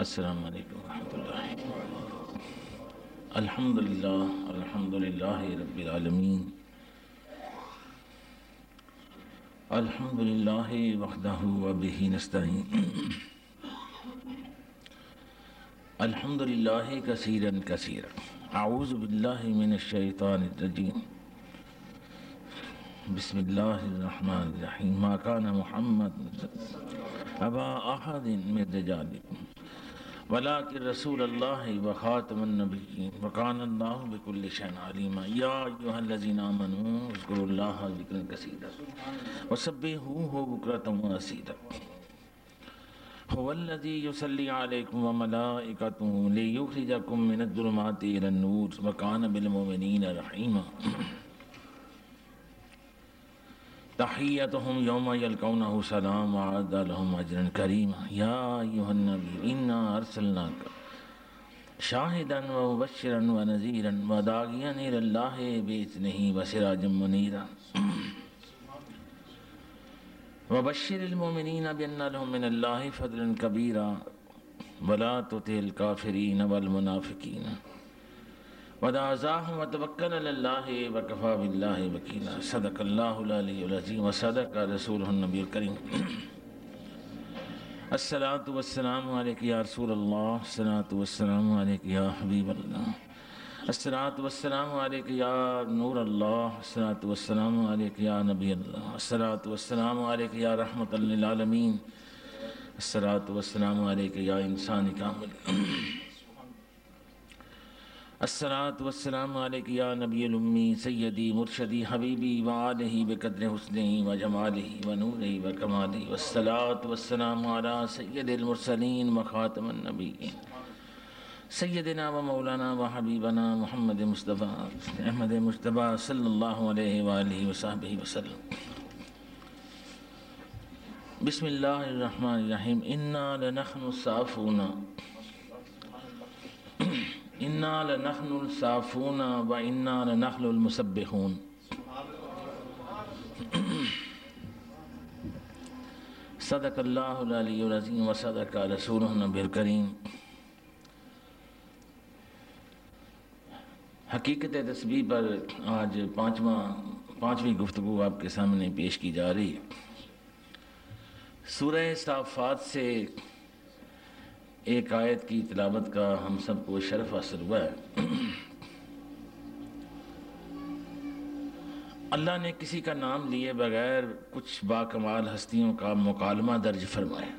السلام علیکم ورحمۃ اللہ۔ الحمدللہ رب العالمین، الحمدللہ وحدہ وبہ نستعین، الحمدللہ کثیرا کثیرا، اعوذ باللہ من الشیطان الرجیم، بسم اللہ الرحمن الرحیم، ما کان محمد ابا احد من رجالکم ولكن رسول اللہ وخاتم النبیین وکان اللہ بکل شیء علیما، یا ایھا الذین آمنوا اذکروا اللہ ذکرا کثیرا وسبحوہ بکرۃ واصیلا، هو الذی یصلی علیکم وملائکتہ لیخرجکم من الظلمات الی النور وکان بالمؤمنین رحیما، تحیتهم یوم یلقونہ سلام وأعد لهم اجرا کریما، یا ایھا النبی انا ارسلناک شاہدا ومبشرا ونذیرا وداعیا الی اللہ بإذنہ وسراجا منیرا، وبشر المؤمنین بأن لهم من اللہ فضلا کبیرا ولا تطع الکافرین والمنافقین ودع ذاهم وتوکل علی اللہ وکفی باللہ وکیلا، صدق اللہ العلی العظیم وصدق رسولہ النبی الکریم۔ الصلاۃ والسلام علیک یا رسول اللہ، الصلاۃ والسلام علیک یا حبیب اللہ، الصلاۃ والسلام علیک یا نور اللہ، الصلاۃ والسلام علیک یا نبی اللہ، الصلاۃ والسلام علیک یا رحمۃ للعالمین، الصلاۃ والسلام علیک یا انسان کامل، الصلاۃ والسلام علیک یا نبی الامی سیدی مرشدی حبیبی وآلہ بقدر حسنہ وجمالہ ونورہ وکمالہ، والصلاۃ والسلام علی سید المرسلین وخاتم النبیین سیدنا و مولانا و حبیبنا محمد مصطفیٰ احمد مجتبیٰ صلی اللہ علیہ وآلہ وصحبہ وسلم۔ بسم اللہ الرحمن الرحیم، انا لنحن الصافون، انا لنحن الصافون و انا لنحن المسبحون۔ صدق اللہ العلی العظیم و صدق رسولہ النبی الکریم۔ حقیقت تسبیح پر آج پانچویں گفتگو آپ کے سامنے پیش کی جا رہی ہے۔ سورہ صافات سے ایک آیت کی تلاوت کا ہم سب کو شرف حاصل ہوا ہے۔ اللہ نے کسی کا نام لیے بغیر کچھ باکمال ہستیوں کا مکالمہ درج فرمایا۔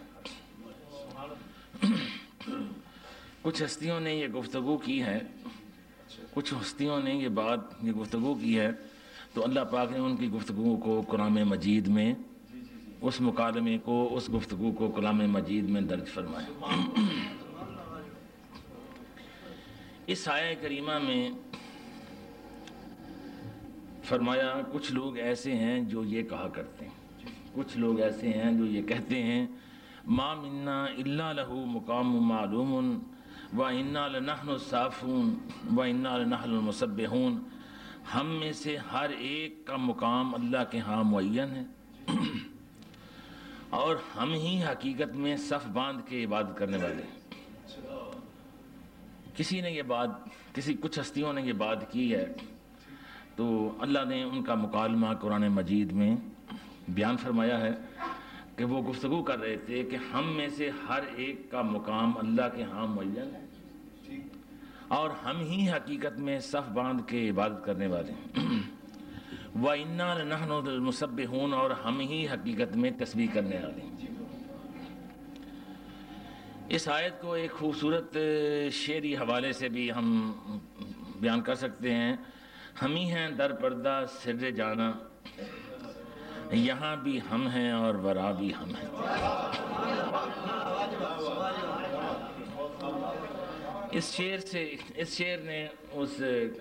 کچھ ہستیوں نے یہ گفتگو کی ہے، کچھ ہستیوں نے یہ گفتگو کی ہے، تو اللہ پاک نے ان کی گفتگو کو قرآن مجید میں، اس مکالمے کو، اس گفتگو کو کلام مجید میں درج فرمایا۔ اس آیہ کریمہ میں فرمایا کچھ لوگ ایسے ہیں جو یہ کہا کرتے ہیں، کچھ لوگ ایسے ہیں جو یہ کہتے ہیں، ما منا الا لہ مقام معلوم و انا لنحن الصافون و انا لنحن المسبحون، ہم میں سے ہر ایک کا مقام اللہ کے ہاں معین ہے اور ہم ہی حقیقت میں صف باندھ کے عبادت کرنے والے ہیں۔ کچھ ہستیوں نے یہ بات کی ہے، تو اللہ نے ان کا مکالمہ قرآن مجید میں بیان فرمایا ہے کہ وہ گفتگو کر رہے تھے کہ ہم میں سے ہر ایک کا مقام اللہ کے ہاں معین ہے اور ہم ہی حقیقت میں صف باندھ کے عبادت کرنے والے ہیں، وَإِنَّا لَنَحْنُ الْمُسَبِّحُونَ، اور ہم ہی حقیقت میں تسبیح کرنے والے ہیں۔ اس آیت کو ایک خوبصورت شعری حوالے سے بھی ہم بیان کر سکتے ہیں۔ ہم ہی ہیں در پردہ سر جانا، یہاں بھی ہم ہیں اور ورا بھی ہم ہیں۔ اس شعر نے اس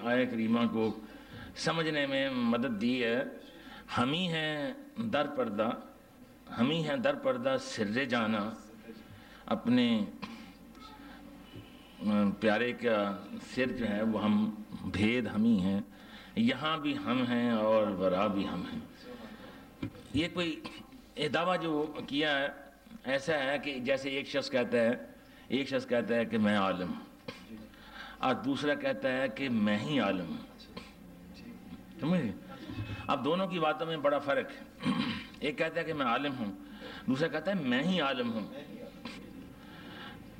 آیہ کریمہ کو سمجھنے میں مدد دی ہے۔ ہم ہی ہیں در پردہ سر جانا، اپنے پیارے کا سر جو ہے وہ ہم بھید ہم ہی ہیں، یہاں بھی ہم ہیں اور ورا بھی ہم ہیں۔ یہ کوئی دعویٰ جو کیا ہے ایسا ہے کہ جیسے ایک شخص کہتا ہے ایک شخص کہتا ہے کہ میں عالم ہوں اور دوسرا کہتا ہے کہ میں ہی عالم ہوں. سمجھے؟ اب دونوں کی باتوں میں بڑا فرق ہے. ایک کہتا ہے کہ میں عالم ہوں، دوسرا کہتا ہے میں ہی عالم ہوں.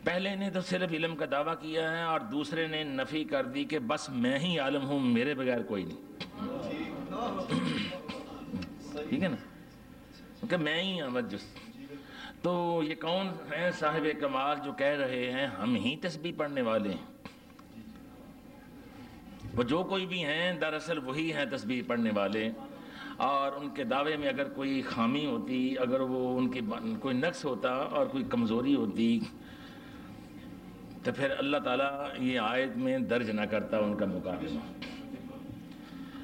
پہلے نے تو صرف علم کا دعویٰ کیا ہے اور دوسرے نے نفی کر دی کہ بس میں ہی عالم ہوں، میرے بغیر کوئی نہیں. ٹھیک ہے نا، کہ میں ہی ہوں جس. تو یہ کون ہیں صاحب کمال جو کہہ رہے ہیں ہم ہی تسبیح پڑھنے والے ہیں؟ وہ جو کوئی بھی ہیں دراصل وہی ہیں تسبیح پڑھنے والے. اور ان کے دعوے میں اگر کوئی خامی ہوتی، اگر وہ ان کی کوئی نقص ہوتا اور کوئی کمزوری ہوتی تو پھر اللہ تعالیٰ یہ آیت میں درج نہ کرتا ان کا مکالمہ.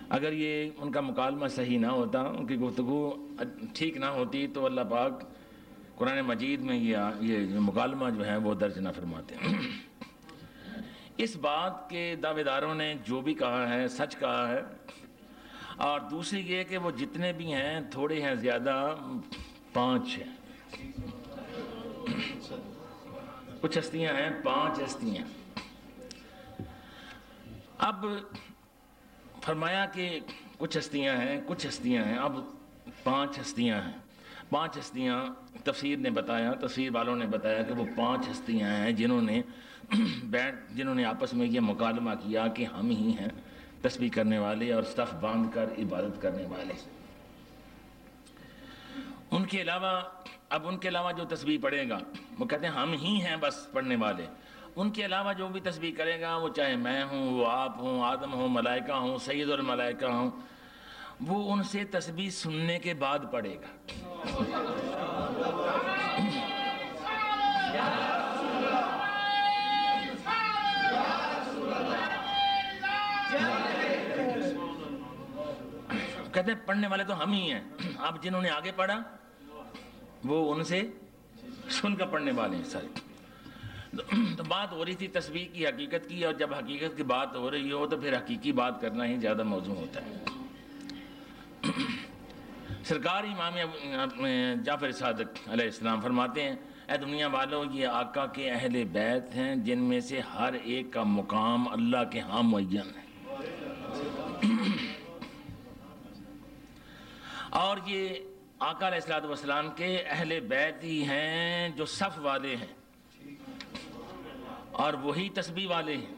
اگر یہ ان کا مکالمہ صحیح نہ ہوتا، ان کی گفتگو ٹھیک نہ ہوتی تو اللہ پاک قرآن مجید میں یہ مکالمہ جو ہے وہ درج نہ فرماتے. اس بات کے دعوے داروں نے جو بھی کہا ہے سچ کہا ہے. اور دوسری یہ کہ وہ جتنے بھی ہیں تھوڑے ہیں زیادہ 5 ہیں. کچھ ہستیاں ہیں، 5 ہستیاں. اب فرمایا کہ کچھ ہستیاں ہیں، اب 5 ہستیاں ہیں. 5 ہستیاں تفسیر نے بتایا، تفسیر والوں نے بتایا کہ وہ 5 ہستیاں ہیں جنہوں نے آپس میں یہ مکالمہ کیا کہ ہم ہی ہیں تسبیح کرنے والے اور صف باندھ کر عبادت کرنے والے. ان کے علاوہ جو تسبیح پڑھے گا وہ کہتے ہیں ہم ہی ہیں بس پڑھنے والے. ان کے علاوہ جو بھی تسبیح کرے گا، وہ چاہے میں ہوں، وہ آپ ہوں، آدم ہوں، ملائکہ ہوں، سید الملائکہ ہوں، وہ ان سے تسبیح سننے کے بعد پڑھے گا. کہتے ہیں پڑھنے والے تو ہم ہی ہیں. اب جنہوں نے آگے پڑھا وہ ان سے سن کر پڑھنے والے ہیں سارے. تو بات ہو رہی تھی تسبیح کی، حقیقت کی، اور جب حقیقت کی بات ہو رہی ہو تو پھر حقیقی بات کرنا ہی زیادہ موزوں ہوتا ہے. سرکار امام جعفر صادق علیہ السلام فرماتے ہیں اے دنیا والوں، یہ آقا کے اہل بیت ہیں جن میں سے ہر ایک کا مقام اللہ کے ہاں معین ہے. اور یہ آقا علیہ السلام کے اہل بیت ہی ہیں جو صف والے ہیں اور وہی تسبیح والے ہیں.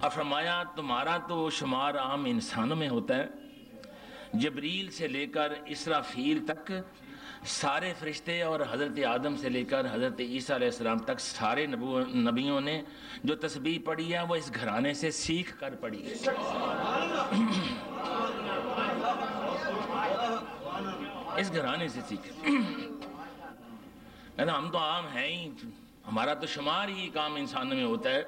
اور فرمایا تمہارا تو شمار عام انسانوں میں ہوتا ہے، جبریل سے لے کر اسرافیل تک سارے فرشتے اور حضرت آدم سے لے کر حضرت عیسیٰ علیہ السلام تک سارے نبیوں نے جو تسبیح پڑھی ہے وہ اس گھرانے سے سیکھ کر پڑھی ہے. اس گھرانے سے سیکھ. ہم تو عام ہیں ہی، ہمارا تو شمار ہی عام انسانوں میں ہوتا ہے.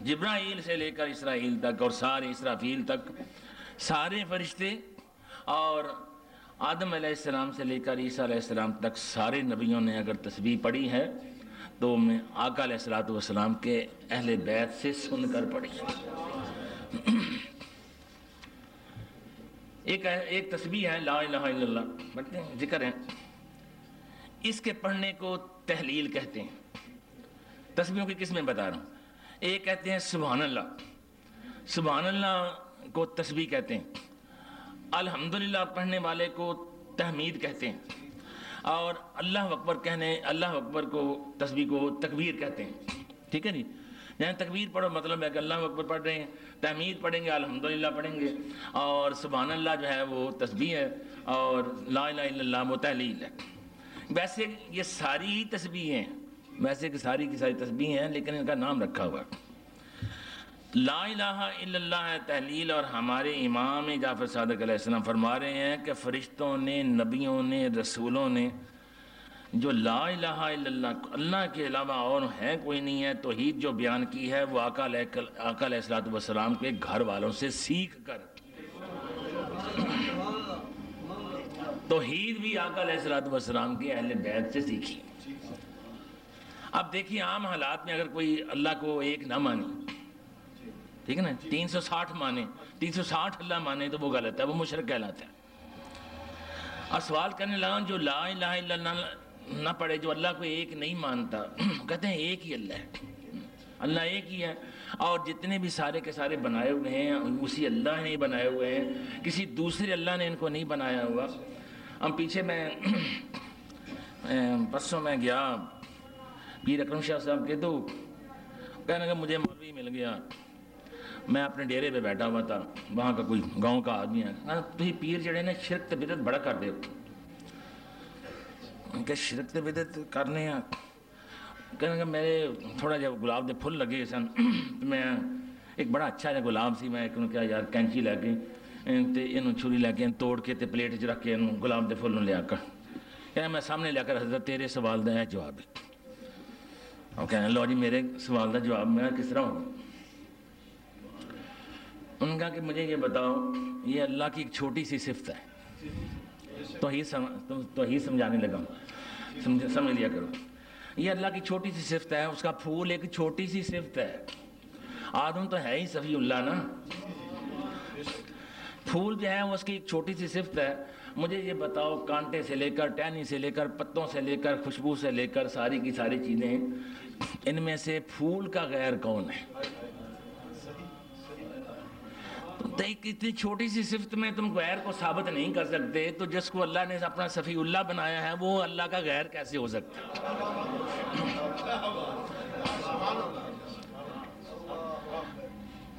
جبرائیل سے لے کر اسرائیل تک اور سارے اسرافیل تک سارے فرشتے اور آدم علیہ السلام سے لے کر عیسیٰ علیہ السلام تک سارے نبیوں نے اگر تسبیح پڑھی ہے تو میں آقا علیہ السلام کے اہل بیت سے سن کر پڑھی. ایک تسبیح ہے لا الہ الا اللہ، پڑھتے ہیں، ذکر ہے. اس کے پڑھنے کو تحلیل کہتے ہیں. تسبیحوں کی قسمیں بتا رہا ہوں. ایک کہتے ہیں سبحان اللہ، سبحان اللہ کو تسبیح کہتے ہیں. الحمدللہ پڑھنے والے کو تحمید کہتے ہیں. اور اللہ اکبر کو تسبیح کو تکبیر کہتے ہیں. ٹھیک ہے جی. یعنی تکبیر پڑھو مطلب ہے کہ اللہ اکبر پڑھ رہے ہیں، تحمید پڑھیں گے، الحمدللہ پڑھیں گے، اور سبحان اللہ جو ہے وہ تسبیح ہے، اور لا الہ الا اللہ وہ تحلیل ہے. ویسے یہ ساری تسبیح ہیں، ویسے کہ ساری کی ساری تسبیح ہیں لیکن ان کا نام رکھا ہوا ہے. لا الہ الا اللہ ہے تحلیل. اور ہمارے امام جعفر صادق علیہ السلام فرما رہے ہیں کہ فرشتوں نے، نبیوں نے، رسولوں نے جو لا الہ الا اللہ، اللہ کے علاوہ اور ہے کوئی نہیں ہے، توحید جو بیان کی ہے وہ آقا علیہ السلام کے گھر والوں سے سیکھ کر. توحید بھی آقا علیہ السلام کے اہل بیت سے سیکھی. اب دیکھیے عام حالات میں اگر کوئی اللہ کو ایک نہ مانے، ٹھیک ہے نا، 360 مانے، 360 اللہ مانے تو وہ غلط ہے، وہ مشرک کہلاتا ہے. اور سوال کرنے لگا جو لا الہ الا اللہ نہ پڑھے جو اللہ کو ایک نہیں مانتا، کہتے ہیں ایک ہی اللہ ہے، اللہ ایک ہی ہے، اور جتنے بھی سارے کے سارے بنائے ہوئے ہیں اسی اللہ نے بنائے ہوئے ہیں، کسی دوسرے اللہ نے ان کو نہیں بنایا ہوا۔ اب پیچھے میں پرسوں میں گیا پیر اکرم شاہ صاحب کے، تو کہنے کہ مجھے مولوی مل گیا، میں اپنے ڈیرے پہ بیٹھا ہوا تھا، وہاں کا کوئی گاؤں کا آدمی ہے، تو پیر جڑے نا شرک تے بدعت بڑا کر دے، کہ شرک تے بدعت کرنے ہیں، کہنے کہ میرے تھوڑا جہا گلاب دے پھول لگے سن، تو میں ایک بڑا اچھا جہا گلاب سی، میں کیا یار کینچی لے کے تے انہوں چھری لے کے توڑ کے تے پلیٹ چ رکھ کے انہوں گلاب دے پھول لیا کر، کہنا میں سامنے لے کر حضرت تیرے سوال دا ہے جواب ہے، اور کہنا لو جی میرے سوال دا جواب میرا کس طرح ہوگا؟ ان کا کہ مجھے یہ بتاؤ، یہ اللہ کی ایک چھوٹی سی صفت ہے، توحید سمجھانے لگا، سمجھ لیا کرو، یہ اللہ کی چھوٹی سی صفت ہے، اس کا پھول ایک چھوٹی سی صفت ہے، آدم تو ہے ہی صفی اللہ نا، پھول جو ہے وہ اس کی ایک چھوٹی سی صفت ہے، مجھے یہ بتاؤ کانٹے سے لے کر ٹہنی سے لے کر پتوں سے لے کر خوشبو سے لے کر ساری کی ساری چیزیں، ان میں سے پھول کا غیر کون ہے؟ اتنی چھوٹی سی صفت میں تم غیر کو ثابت نہیں کر سکتے، تو جس کو اللہ نے اپنا صفی اللہ بنایا ہے وہ اللہ کا غیر کیسے ہو سکتا ہے؟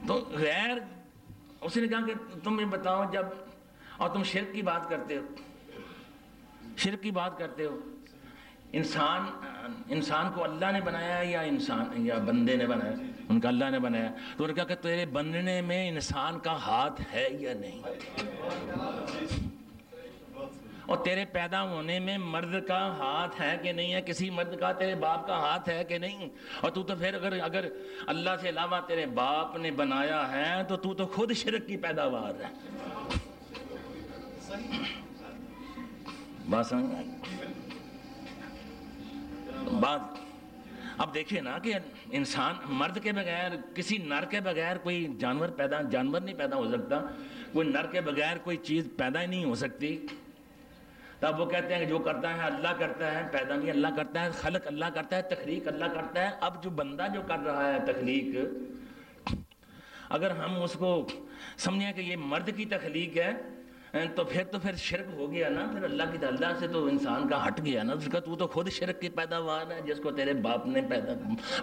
تو غیر، اس نے کہا کہ تم یہ بتاؤ جب، اور تم شرک کی بات کرتے ہو، شرک کی بات کرتے ہو، انسان کو اللہ نے بنایا یا بندے نے بنایا؟ ان کا اللہ نے بنایا، تو انہوں نے کہا کہ تیرے بننے میں انسان کا ہاتھ ہے یا نہیں، اور تیرے پیدا ہونے میں مرد کا ہاتھ ہے کہ نہیں ہے، کسی مرد کا تیرے باپ کا ہاتھ ہے کہ نہیں، اور تو پھر اگر اللہ سے علاوہ تیرے باپ نے بنایا ہے تو خود شرک کی پیداوار ہے۔ بات سمجھ آئی؟ بات اب دیکھیں نا کہ انسان مرد کے بغیر، کسی نر کے بغیر کوئی جانور نہیں پیدا ہو سکتا، کوئی نر کے بغیر کوئی چیز پیدا ہی نہیں ہو سکتی، تب وہ کہتے ہیں کہ جو کرتا ہے اللہ کرتا ہے، پیدا نہیں اللہ کرتا ہے، خلق اللہ کرتا ہے، تخلیق اللہ کرتا ہے۔ اب جو بندہ جو کر رہا ہے تخلیق، اگر ہم اس کو سمجھیں کہ یہ مرد کی تخلیق ہے تو پھر شرک ہو گیا نا، پھر اللہ سے تو انسان کا ہٹ گیا نا، اس کا تو خود شرک کی پیداوار ہے، جس کو تیرے باپ نے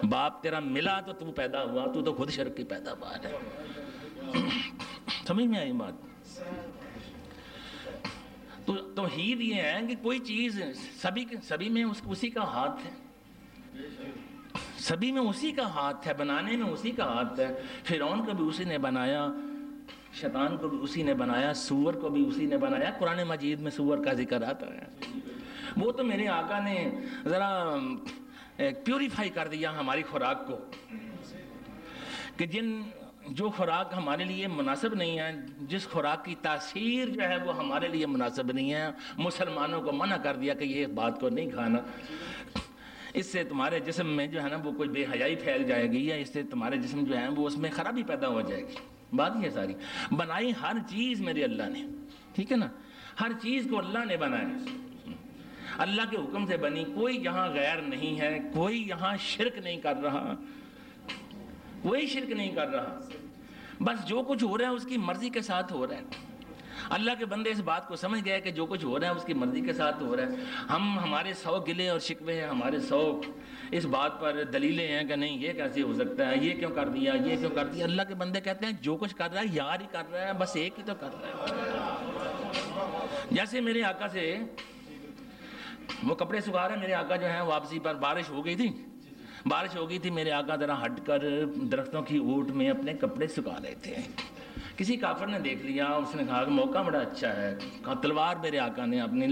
باپ تیرا ملا تو پیدا ہوا، تو خود شرک کی پیداوار ہے۔ سمجھ میں آئی بات؟ تو توحید یہ ہے کہ کوئی چیز سبھی میں اسی کا ہاتھ ہے، سبھی میں اسی کا ہاتھ ہے، بنانے میں اسی کا ہاتھ ہے۔ فرعون کو بھی اسی نے بنایا، شیطان کو بھی اسی نے بنایا، سور کو بھی اسی نے بنایا، قرآن مجید میں سور کا ذکر آتا ہے۔ وہ تو میرے آقا نے ذرا پیوریفائی کر دیا ہماری خوراک کو، کہ جو خوراک ہمارے لیے مناسب نہیں ہے، جس خوراک کی تاثیر جو ہے وہ ہمارے لیے مناسب نہیں ہے، مسلمانوں کو منع کر دیا کہ یہ بات کو نہیں کھانا، اس سے تمہارے جسم میں جو ہے نا وہ کوئی بے حیائی پھیل جائے گی، یا اس سے تمہارے جسم جو ہے وہ اس میں خرابی پیدا ہو جائے گی۔ بات یہ ساری بنائی ہر چیز میرے اللہ نے، ٹھیک ہے نا، ہر چیز کو اللہ نے بنایا، اللہ کے حکم سے بنی، کوئی یہاں غیر نہیں ہے، کوئی یہاں شرک نہیں کر رہا، کوئی شرک نہیں کر رہا، بس جو کچھ ہو رہا ہے اس کی مرضی کے ساتھ ہو رہا ہے۔ اللہ کے بندے اس بات کو سمجھ گئے کہ جو کچھ ہو رہا ہے اس کی مرضی کے ساتھ ہو رہا ہے۔ ہمارے 100 گلے اور شکوے ہیں، ہمارے 100 اس بات پر دلیلیں ہیں کہ نہیں یہ کیسے ہو سکتا ہے، یہ کیوں کر دیا، یہ کیوں کر دیا۔ اللہ کے بندے کہتے ہیں جو کچھ کر رہا ہے یار ہی کر رہا ہے، بس ایک ہی تو کر رہا ہے۔ جیسے میرے آقا سے وہ کپڑے سکھا رہے ہیں، میرے آقا جو ہیں واپسی پر بارش ہو گئی تھی، میرے آقا ذرا ہٹ کر درختوں کی اوٹ میں اپنے کپڑے سکھا رہے تھے۔ کسی کافر نے دیکھ لیا، اس نے کہا کہ موقع بڑا اچھا ہے، تلوار میرے آقا نے اپنی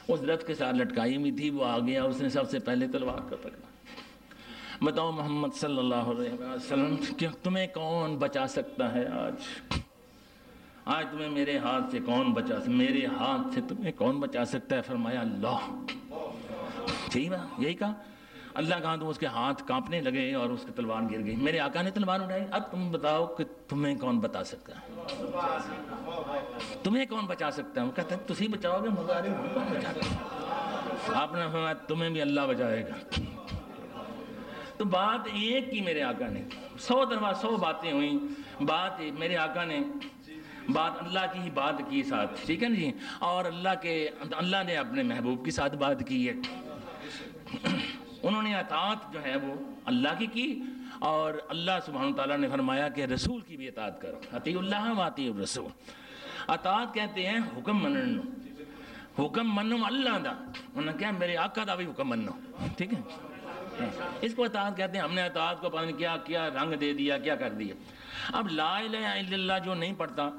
اس درخت کے ساتھ لٹکائی ہوئی تھی، وہ آ گیا، اس نے سب سے پہلے تلوار کو پکڑا۔ بتاؤ محمد صلی اللہ علیہ وسلم کہ تمہیں کون بچا سکتا ہے آج تمہیں میرے ہاتھ سے کون بچا سکتا، میرے ہاتھ سے تمہیں کون بچا سکتا ہے؟ فرمایا اللہ۔ ٹھیک ہے، یہی کہا اللہ کہا تو اس کے ہاتھ کانپنے لگے اور اس کی تلوار گر گئی۔ میرے آقا نے تلوار اٹھائی، اب تم بتاؤ کہ تمہیں کون بتا سکتا ہے، تمہیں کون بچا سکتا ہے؟ وہ کہتے ہیں تسی بچاؤ گے، مزہ آ رہی ہے، کون بچاتا ہے؟ آپ نے فرمایا تمہیں بھی اللہ بچائے گا۔ تو بات ایک کی میرے آقا نے، 100 دفعہ 100 باتیں ہوئیں، بات میرے آقا نے بات اللہ کی ہی بات کی ساتھ، ٹھیک ہے نا جی، اور اللہ نے اپنے محبوب کے ساتھ بات کی ہے۔ انہوں نے اطاعت جو ہے وہ اللہ کی اور اللہ سبحانہ تعالیٰ نے فرمایا کہ رسول کی بھی اطاعت کرو، اطیعوا اللہ و اطیعوا الرسول۔ اطاعت کہتے ہیں حکم مننو، حکم منو اللہ دا، انہوں نے کہا میرے آقا دا بھی حکم منو، ٹھیک ہے، اس کو اطاعت کہتے ہیں۔ ہم نے اطاعت کو پتہ نہیں کیا رنگ دے دیا، کیا کر دیا۔ اب لا الہ الا اللہ جو نہیں پڑھتا،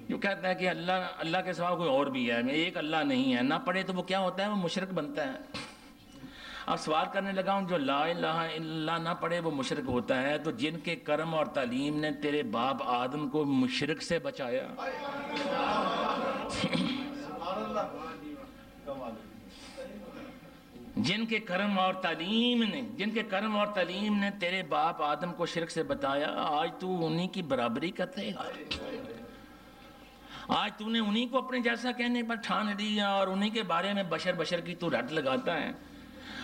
جو کہتا ہے کہ اللہ کے سوا کوئی اور بھی ہے، ایک اللہ نہیں ہے، نہ پڑھے تو وہ کیا ہوتا ہے، وہ مشرک بنتا ہے۔ اب سوال کرنے لگا ہوں، جو لا الہ الا اللہ نہ پڑھے وہ مشرک ہوتا ہے، تو جن کے کرم اور تعلیم نے تیرے باپ آدم کو مشرک سے بچایا، جن کے کرم اور تعلیم نے تیرے باپ آدم کو شرک سے بتایا، آج تو انہی کی برابری کرتے گا، آج تو نے انہی کو اپنے جیسا کہنے پر ٹھان لیا، اور انہی کے بارے میں بشر کی تو رٹ لگاتا ہے،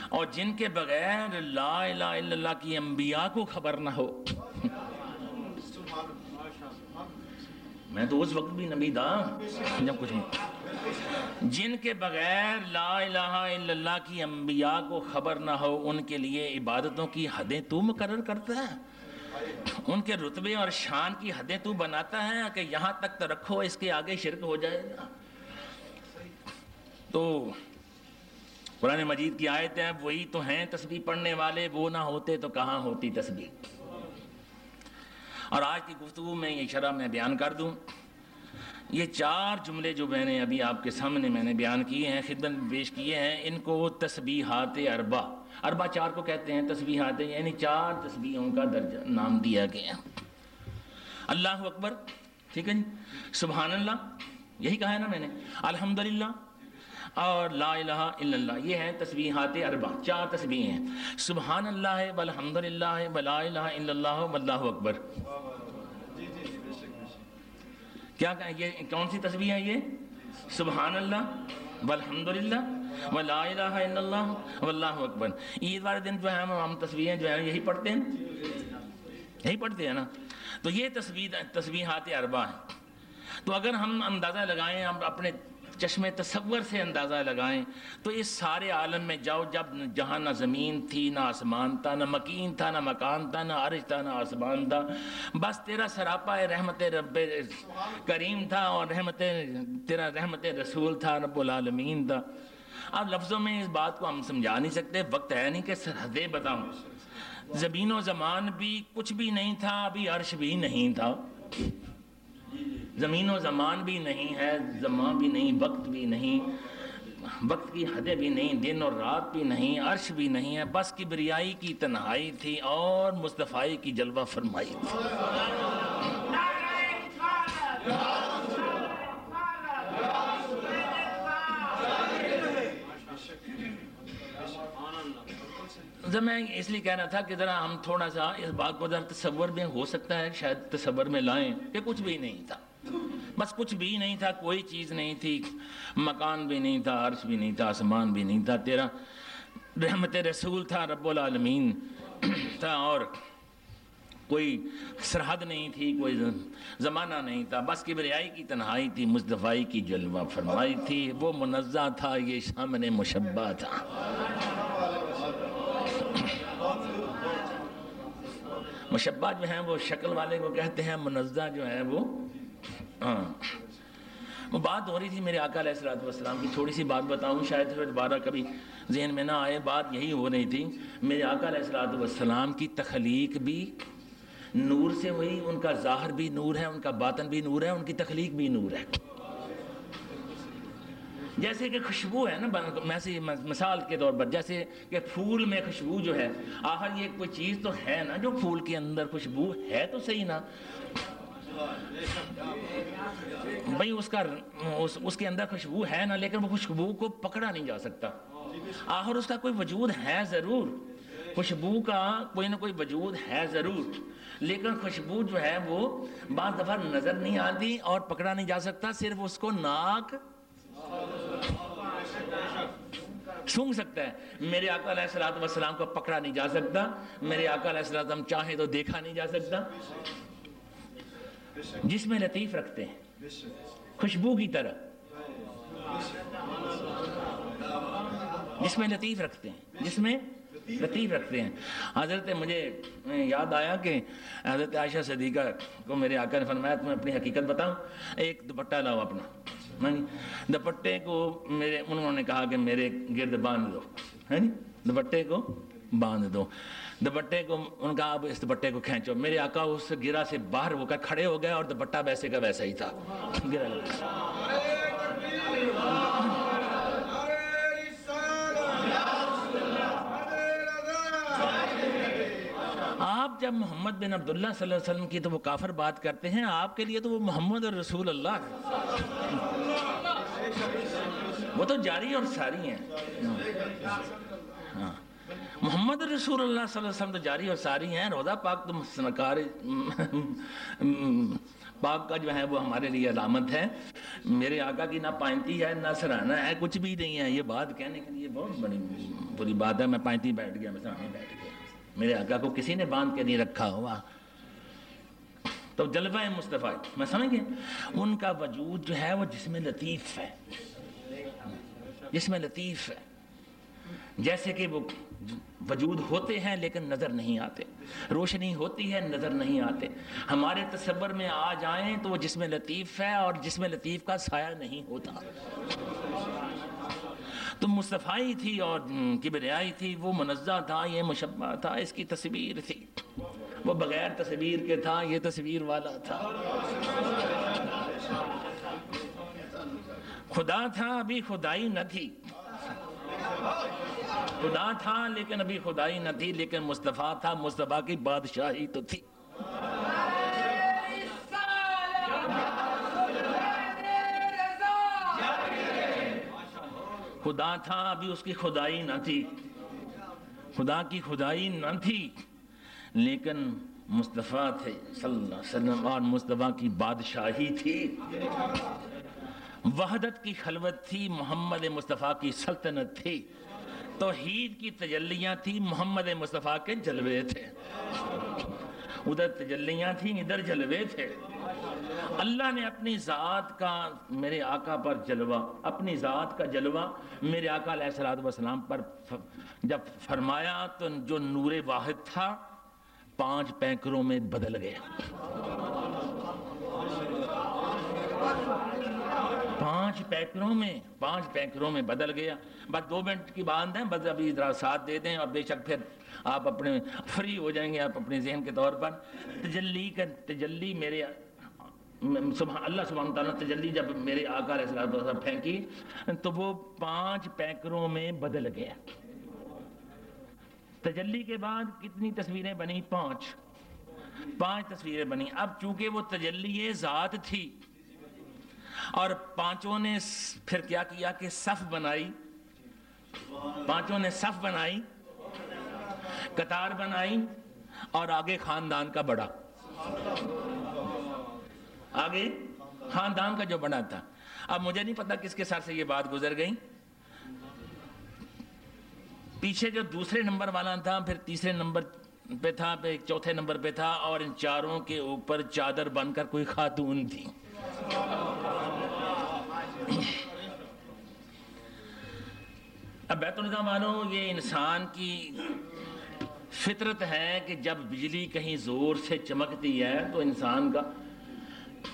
اور جن کے بغیر لا الہ الا اللہ کی انبیاء کو خبر نہ ہو۔ میں تو اس وقت بھی نبی تھا جب کچھ نہیں، جن کے بغیر لا الہ الا اللہ کی انبیاء کو خبر نہ ہو، ان کے لیے عبادتوں کی حدیں تو مقرر کرتا ہے، ان کے رتبے اور شان کی حدیں تو بناتا ہے کہ یہاں تک تو رکھو، اس کے آگے شرک ہو جائے گا۔ تو قرآن مجید کی آیت ہے، وہی تو ہیں تسبیح پڑھنے والے، وہ نہ ہوتے تو کہاں ہوتی تسبیح۔ اور آج کی گفتگو میں یہ شرح میں بیان کر دوں، یہ 4 جملے جو میں نے ابھی آپ کے سامنے میں نے بیان کیے ہیں، خدمت میں پیش کیے ہیں، ان کو تسبیحات اربع 4 کو کہتے ہیں، تسبیحات یعنی 4 تسبیحوں کا درجہ نام دیا گیا۔ اللہ اکبر، ٹھیک ہے جی، سبحان اللہ، یہی کہا ہے نا میں نے، الحمدللہ اور لا الہ الا اللہ، یہ ہیں تسبیحات اربع، 4 تسبیح ہیں، سبحان اللہ والحمدللہ ولا الہ الا اللہ واللہ اکبر۔ کیا یہ کون سی تسبیح ہے؟ یہ سبحان اللہ والحمدللہ ولا الہ الا اللہ واللہ اکبر۔ عید والے دن جو ہے ہم تسبیحیں جو ہیں یہی پڑھتے ہیں نا، تو یہ تسبیحات اربع ہیں۔ تو اگر ہم اندازہ لگائیں، ہم اپنے چشم تصور سے اندازہ لگائیں، تو اس سارے عالم میں جاؤ، جہاں نہ زمین تھی، نہ آسمان تھا، نہ مکین تھا، نہ مکان تھا، نہ عرش تھا، نہ آسمان تھا، بس تیرا سراپا رحمت رب کریم تھا، اور تیرا رحمت رسول تھا، رب العالمین تھا۔ اب لفظوں میں اس بات کو ہم سمجھا نہیں سکتے، وقت ہے نہیں کہ سرحدیں بتاؤں۔ زمین و زمان بھی کچھ بھی نہیں تھا، ابھی عرش بھی نہیں تھا، زمین و زمان بھی نہیں ہے، زمان بھی نہیں، وقت بھی نہیں، وقت کی حدیں بھی نہیں، دن اور رات بھی نہیں، عرش بھی نہیں ہے، بس کبریائی کی تنہائی تھی اور مصطفی کی جلوہ فرمائی تھی۔ میں اس لیے کہہ رہا تھا کہ ذرا ہم تھوڑا سا اس بات کو ذرا تصور میں، ہو سکتا ہے شاید تصور میں لائیں کہ کچھ بھی نہیں تھا، بس کچھ بھی نہیں تھا، کوئی چیز نہیں تھی، مکان بھی نہیں تھا، عرش بھی نہیں تھا، آسمان بھی نہیں تھا، تیرا رحمت رسول تھا، رب العالمین تھا، اور کوئی سرحد نہیں تھی، کوئی زمانہ نہیں تھا، بس کبریائی کی تنہائی تھی، مصطفی کی جلوہ فرمائی تھی، وہ منزہ تھا، یہ سامنے مشبہ تھا۔ مشبہ جو ہیں وہ شکل والے کو کہتے ہیں، منزہ جو ہے وہ وہ بات ہو رہی تھی میرے آقا علیہ السلام کی، تھوڑی سی بات بتاؤں، شاید پھر دوبارہ کبھی ذہن میں نہ آئے۔ بات یہی ہو رہی تھی، میرے آقا علیہ السلام کی تخلیق بھی نور سے ہوئی، ان کا ظاہر بھی نور ہے، ان کا باطن بھی نور ہے، ان کی تخلیق بھی نور ہے۔ جیسے کہ خوشبو ہے نا، مثال کے طور پر جیسے کہ پھول میں خوشبو جو ہے، آخر یہ کوئی چیز تو ہے نا جو پھول کے اندر خوشبو ہے تو صحیح نا بھئی، اس کے اندر خوشبو ہے نا، لیکن وہ خوشبو کو پکڑا نہیں جا سکتا، آخر اس کا کوئی وجود ہے ضرور، خوشبو کا کوئی نہ کوئی وجود ہے ضرور، لیکن خوشبو جو ہے وہ بعض دفعہ نظر نہیں آتی اور پکڑا نہیں جا سکتا، صرف اس کو ناک سونگھ سکتا ہے. میرے آقا علیہ الصلوۃ والسلام کو پکڑا نہیں جا سکتا, میرے آقا علیہ الصلوۃ والسلام چاہیں تو دیکھا نہیں جا سکتا. جس میں لطیف رکھتے ہیں خوشبو کی طرح, جس میں لطیف رکھتے ہیں, جس میں لطیف رکھتے ہیں. حضرت مجھے یاد آیا کہ حضرت عائشہ صدیقہ کو میرے آقا نے فرمایا تمہیں اپنی حقیقت بتاؤں, ایک دوپٹہ لاؤ اپنا. دوپٹے کو انہوں نے کہا کہ میرے گرد باندھ دو, دوپٹے کو باندھ دو. دوپٹے کو ان کا اب اس دوپٹے کو کھینچو. میرے آقا اس گرہ سے باہر ہو کر کھڑے ہو گئے اور دوپٹہ ویسے کا ویسا ہی تھا. گرہ آپ جب محمد بن عبداللہ صلی اللہ علیہ وسلم کی تو وہ کافر بات کرتے ہیں, آپ کے لیے تو وہ محمد رسول اللہ ہے, وہ تو جاری اور ساری ہیں. محمد رسول اللہ صلی اللہ علیہ وسلم تو جاری اور ساری ہیں. روضہ پاک تو سنکار پاک کا جو ہے وہ ہمارے لیے علامت ہے. میرے آقا کی نہ پائنتی ہے نہ سرانہ ہے, کچھ بھی نہیں ہے. یہ بات کہنے کے لیے بہت بڑی بری بات ہے. میں پائنتی بیٹھ گیا, میں سرانے بیٹھ گیا, میرے آقا کو کسی نے باندھ کے نہیں رکھا ہوا. تو جلوہ مصطفیٰ میں سمجھ گئے, ان کا وجود جو ہے وہ جسم لطیف ہے, جسم لطیف ہے. جیسے کہ وہ وجود ہوتے ہیں لیکن نظر نہیں آتے, روشنی ہوتی ہے نظر نہیں آتے. ہمارے تصور میں آ جائیں تو وہ جسم لطیف ہے اور جسم لطیف کا سایہ نہیں ہوتا. تو مصطفی تھی اور کبریائی تھی, وہ منزہ تھا, یہ مشبہ تھا, اس کی تصویر تھی. وہ بغیر تصویر کے تھا, یہ تصویر والا تھا. خدا تھا ابھی خدائی نہ تھی, خدا تھا لیکن ابھی خدائی نہ تھی, لیکن مصطفیٰ تھا, مصطفیٰ کی بادشاہی تو تھی. خدا تھا ابھی اس کی خدائی نہ تھی, خدا کی خدائی نہ تھی, لیکن مصطفیٰ تھے صلی اللہ علیہ وسلم, اور مصطفیٰ کی بادشاہی تھی. وحدت کی خلوت تھی, محمد مصطفیٰ کی سلطنت تھی. توحید کی تجلیاں تھی, محمد مصطفیٰ کے جلوے تھے. ادھر تجلیاں تھیں, ادھر جلوے تھے. اللہ نے اپنی ذات کا میرے آقا پر جلوہ, اپنی ذات کا جلوہ میرے آقا علیہ الصلوۃ والسلام پر جب فرمایا تو جو نور واحد تھا 5 پیکروں میں بدل گیا. 5 پیکروں میں بدل گیا. بس 2 منٹ کی بات ہے, بس ابھی ذرا ساتھ دے دیں اور بے شک پھر آپ اپنے فری ہو جائیں گے آپ اپنے ذہن کے طور پر. تجلی میرے اللہ سبحانہ تعالیٰ تجلی جب میرے آقا علیہ السلام پھینکی تو وہ 5 پیکروں میں بدل گیا. تجلی کے بعد کتنی تصویریں بنی؟ 5 تصویریں بنی. اب چونکہ وہ تجلی ذات تھی اور 5 نے پھر کیا کیا کہ صف بنائی, 5 نے صف بنائی, قطار بنائی, اور آگے خاندان کا بڑا, آگے خاندان کا جو بڑا تھا. اب مجھے نہیں پتا کس کے سر سے یہ بات گزر گئی. پیچھے جو دوسرے نمبر والا تھا, پھر تیسرے نمبر پہ تھا, پھر 4تھے نمبر پہ تھا, اور ان 4 کے اوپر چادر بن کر کوئی خاتون تھی. اب بیت النظام والوں, یہ انسان کی فطرت ہے کہ جب بجلی کہیں زور سے چمکتی ہے تو انسان کا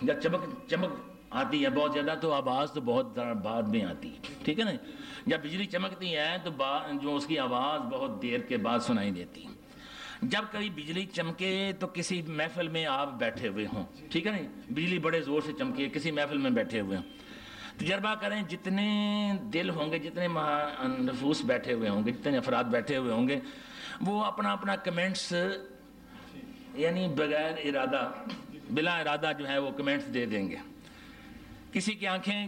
جب چمک آتی ہے بہت زیادہ تو آواز تو بہت بعد میں آتی ہے, ٹھیک ہے نا. جب بجلی چمکتی ہے تو جو اس کی آواز بہت دیر کے بعد سنائی دیتی ہے. جب کبھی بجلی چمکے تو کسی محفل میں آپ بیٹھے ہوئے ہوں, ٹھیک ہے نا, بجلی بڑے زور سے چمکے کسی محفل میں بیٹھے ہوئے ہوں, تجربہ کریں جتنے دل ہوں گے, جتنے نفوس بیٹھے ہوئے ہوں گے, جتنے افراد بیٹھے ہوئے ہوں گے, وہ اپنا اپنا کمنٹس یعنی بغیر ارادہ بلا ارادہ جو ہے وہ کمنٹس دے دیں گے. کسی کی آنکھیں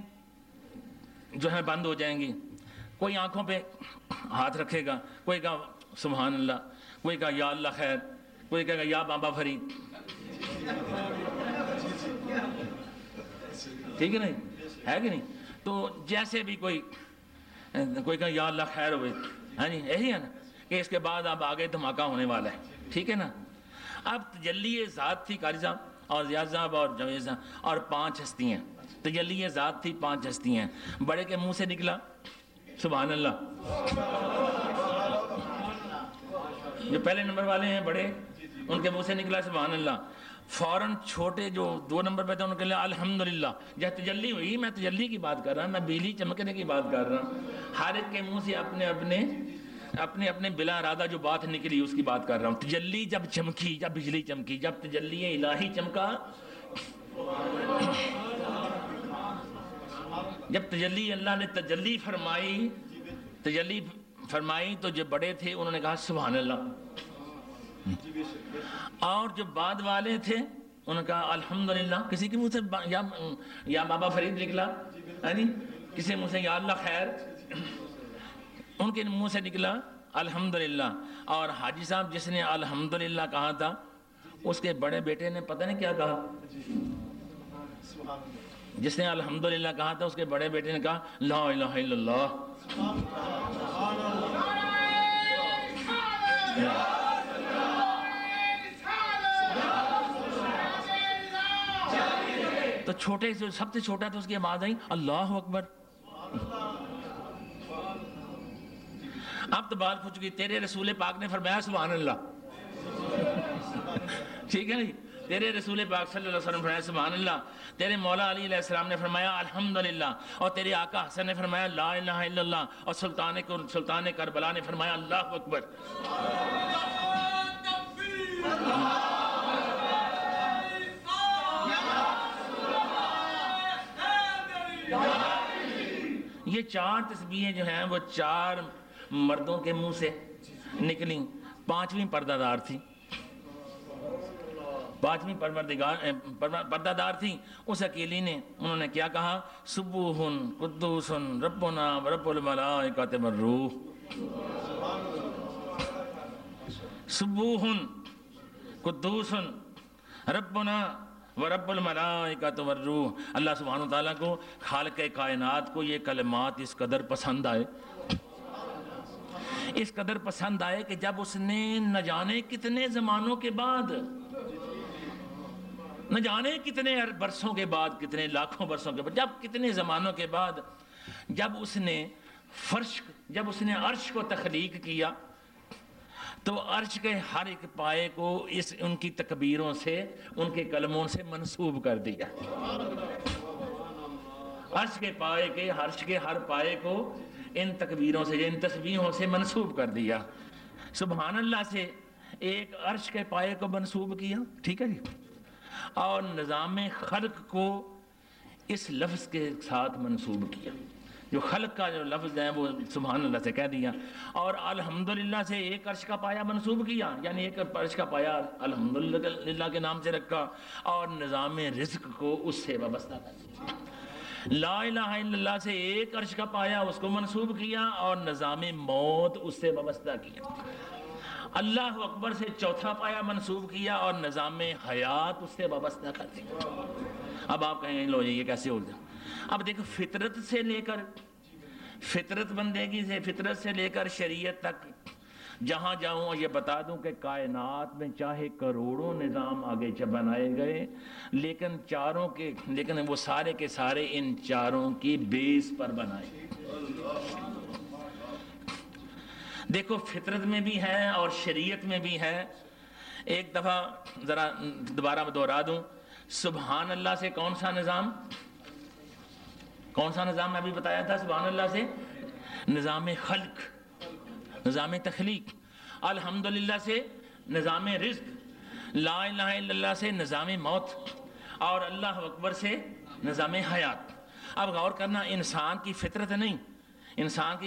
جو ہے بند ہو جائیں گی, کوئی آنکھوں پہ ہاتھ رکھے گا, کوئی کہا سبحان اللہ, کوئی کہا یا اللہ خیر, کوئی کہے گا یا بابا فرید, ٹھیک ہے نہیں, ہے کہ نہیں. تو جیسے بھی کوئی کوئی کہا یا اللہ خیر ہوئے، ہاں جی یہی ہے نا کہ اس کے بعد اب آگے دھماکہ ہونے والا ہے، ٹھیک ہے نا۔ اب تجلی ذات تھی قاری صاحب اور زیاد صاحب اور جوید صاحب اور 5 ہستیاں، تجلی ذات تھی 5 ہستیاں، بڑے کے منہ سے نکلا سبحان اللہ، جو پہلے نمبر والے ہیں بڑے ان کے منہ سے نکلا سبحان اللہ، فوراً چھوٹے جو 2 نمبر پہ تھے ان کے لیے الحمدللہ، جب تجلی ہوئی، میں تجلی کی بات کر رہا ہوں، میں بجلی چمکنے کی بات کر رہا ہوں، ہر ایک کے منہ سے اپنے اپنے بلا ارادہ جو بات نکلی اس کی بات کر رہا ہوں۔ تجلی جب چمکی، جب بجلی چمکی، جب تجلی الہی چمکا، جب تجلی اللہ نے تجلی فرمائی تو جو بڑے تھے انہوں نے کہا سبحان اللہ، اور جو بعد والے تھے انہوں نے کہا الحمدللہ۔ کسی کے منہ سے یا بابا فرید نکلا، کسی منہ سے یا اللہ خیر، ان کے منہ سے نکلا الحمدللہ۔ اور حاجی صاحب جس نے الحمدللہ کہا تھا اس کے بڑے بیٹے نے پتہ نہیں کیا کہا، جس نے الحمدللہ کہا تھا اس کے بڑے بیٹے نے کہا لا الہ الا اللہ۔ تو چھوٹے سے سب سے چھوٹا تو اس کی آواز آئی اللہ اکبر۔ اب تو بات پوچھ گئی، تیرے رسول پاک نے فرمایا سبحان اللہ، ٹھیک ہے نا، تیرے رسول پاک صلی اللہ علیہ وسلم نے فرمایا سبحان اللہ، تیرے مولا علی علیہ السلام نے فرمایا الحمدللہ، اور تیرے آقا حسن نے فرمایا لا الہ الا اللہ، اور سلطان کربلا نے فرمایا اللہ اکبر۔ یہ 4 تسبیحیں جو ہیں وہ 4 مردوں کے منہ سے نکلیں، 5ویں پردہ دار تھی، 5ویں پردہ دار تھی، اس اکیلی نے انہوں نے کیا کہا سبوح قدوس ربنا ورب الملائکۃ والروح، سبوح قدوس ربنا ورب الملائکۃ والروح۔ اللہ سبحانہ وتعالیٰ کو، خالق کائنات کو یہ کلمات اس قدر پسند آئے، اس قدر پسند آئے کہ جب اس نے نہ جانے کتنے زمانوں کے بعد، نہ جانے کتنے برسوں کے بعد، کتنے لاکھوں برسوں کے بعد، جب کتنے زمانوں کے بعد، جب اس نے عرش کو تخلیق کیا تو عرش کے ہر ایک پائے کو ان کی تکبیروں سے، ان کے کلموں سے منسوب کر دیا، عرش کے ہر پائے کو ان تکبیروں سے، ان تسبیحوں سے منسوب کر دیا۔ سبحان اللہ سے ایک عرش کے پائے کو منسوب کیا، ٹھیک ہے جی، اور نظام خلق کو اس لفظ کے ساتھ منسوب کیا، جو خلق کا جو لفظ ہے وہ سبحان اللہ سے کہہ دیا، اور الحمدللہ سے ایک عرش کا پایا منسوب کیا، یعنی ایک عرش کا پایا الحمدللہ کے نام سے رکھا، اور نظام رزق کو اس سے وابستہ کر دیا۔ لا الہ الا اللہ سے ایک عرش کا پایا اس کو منسوب کیا، اور نظام موت اس سے وابستہ کیا۔ اللہ اکبر سے چوتھا پایا منسوب کیا، اور نظام حیات اس سے وابستہ کر دیا۔ اب آپ کہیں لو یہ کیسے ہو گیا؟ اب دیکھو فطرت سے لے کر، فطرت بندگی سے، فطرت سے لے کر شریعت تک جہاں جاؤں اور یہ بتا دوں کہ کائنات میں چاہے کروڑوں نظام آگے بنائے گئے، لیکن وہ سارے کے سارے ان 4 کی بیس پر بنائے گئے۔ دیکھو فطرت میں بھی ہے اور شریعت میں بھی ہے۔ ایک دفعہ ذرا دوبارہ دوہرا دوں، سبحان اللہ سے کون سا نظام میں ابھی بتایا تھا؟ سبحان اللہ سے نظام خلق، نظام تخلیق، الحمدللہ سے نظام رزق، لا الہ الا اللہ سے نظام موت، اور اللہ اکبر سے نظام حیات۔ اب غور کرنا، انسان کی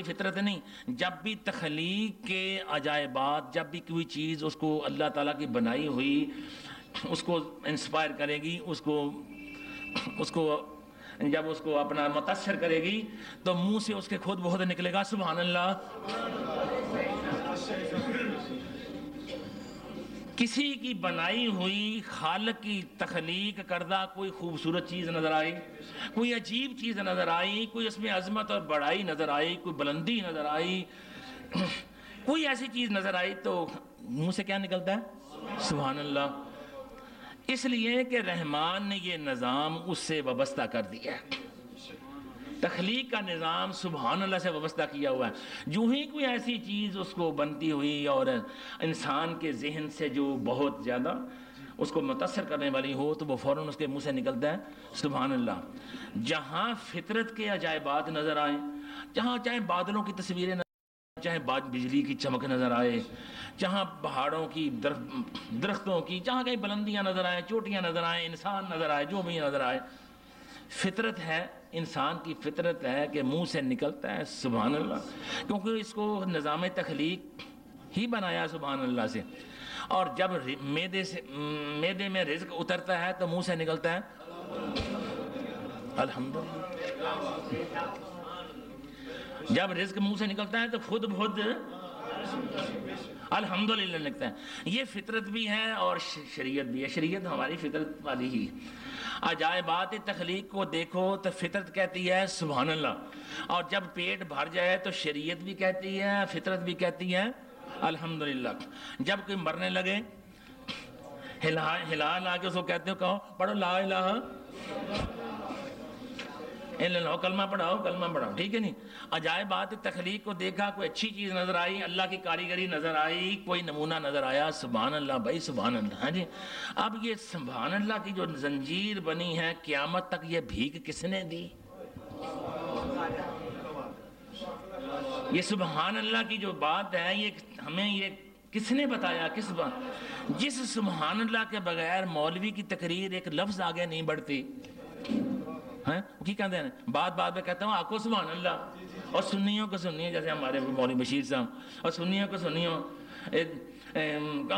فطرت نہیں، جب بھی تخلیق کے عجائبات، جب بھی کوئی چیز اس کو اللہ تعالیٰ کی بنائی ہوئی اس کو انسپائر کرے گی، اس کو جب اس کو اپنا متاثر کرے گی تو منہ سے اس کے خود بہت نکلے گا سبحان اللہ۔ کسی کی بنائی ہوئی خالق کی تخلیق کردہ کوئی خوبصورت چیز نظر آئی، کوئی عجیب چیز نظر آئی، کوئی اس میں عظمت اور بڑائی نظر آئی، کوئی بلندی نظر آئی، کوئی ایسی چیز نظر آئی تو منہ سے کیا نکلتا ہے؟ سبحان اللہ۔ اس لیے کہ رحمان نے یہ نظام اس سے وابستہ کر دیا ہے، تخلیق کا نظام سبحان اللہ سے وابستہ کیا ہوا ہے۔ جو ہی کوئی ایسی چیز اس کو بنتی ہوئی اور انسان کے ذہن سے جو بہت زیادہ اس کو متاثر کرنے والی ہو تو وہ فوراً اس کے منہ سے نکلتا ہے سبحان اللہ۔ جہاں فطرت کے عجائبات نظر آئیں، جہاں چاہے بادلوں کی تصویریں نظر آئیں، چاہے بجلی کی چمک نظر آئے، جہاں پہاڑوں کی درختوں کی، جہاں کہیں بلندیاں نظر آئیں، چوٹیاں نظر آئیں، انسان نظر آئے، جو بھی نظر آئے، فطرت ہے، انسان کی فطرت ہے کہ منہ سے نکلتا ہے سبحان اللہ، کیونکہ اس کو نظام تخلیق ہی بنایا سبحان اللہ سے۔ اور جب معدے میں رزق اترتا ہے تو منہ سے نکلتا ہے الحمدللہ۔ جب رزق منہ سے نکلتا ہے تو خود بخود الحمدللہ لکھتا ہے۔ یہ فطرت بھی ہے اور شریعت بھی ہے، شریعت ہماری فطرت والی ہی۔ عجائبات تخلیق کو دیکھو تو فطرت کہتی ہے سبحان اللہ، اور جب پیٹ بھر جائے تو شریعت بھی کہتی ہے، فطرت بھی کہتی ہے الحمدللہ۔ جب کوئی مرنے لگے ہلا لا کے اس کو کہتے ہو کہو پڑھو لا الہ الا اللہ، کلمہ پڑھاؤ کلمہ پڑھاؤ، ٹھیک ہے نہیں۔ عجائبات تخلیق کو دیکھا، کوئی اچھی چیز نظر آئی، اللہ کی کاریگری نظر آئی، کوئی نمونہ نظر آیا سبحان اللہ بھائی سبحان اللہ۔ ہاں جی، اب یہ سبحان اللہ کی جو زنجیر بنی ہے قیامت تک، یہ بھیک کس نے دی؟ یہ سبحان اللہ کی جو بات ہے یہ ہمیں یہ کس نے بتایا؟ کس بات؟ جس سبحان اللہ کے بغیر مولوی کی تقریر ایک لفظ آگے نہیں بڑھتی، کی کہتے ہیں بات میں کہتا ہوں آکو سبحان اللہ، اور سنیوں کو سنیوں، جیسے ہمارے مولوی بشیر صاحب، اور سنیوں کو سنیوں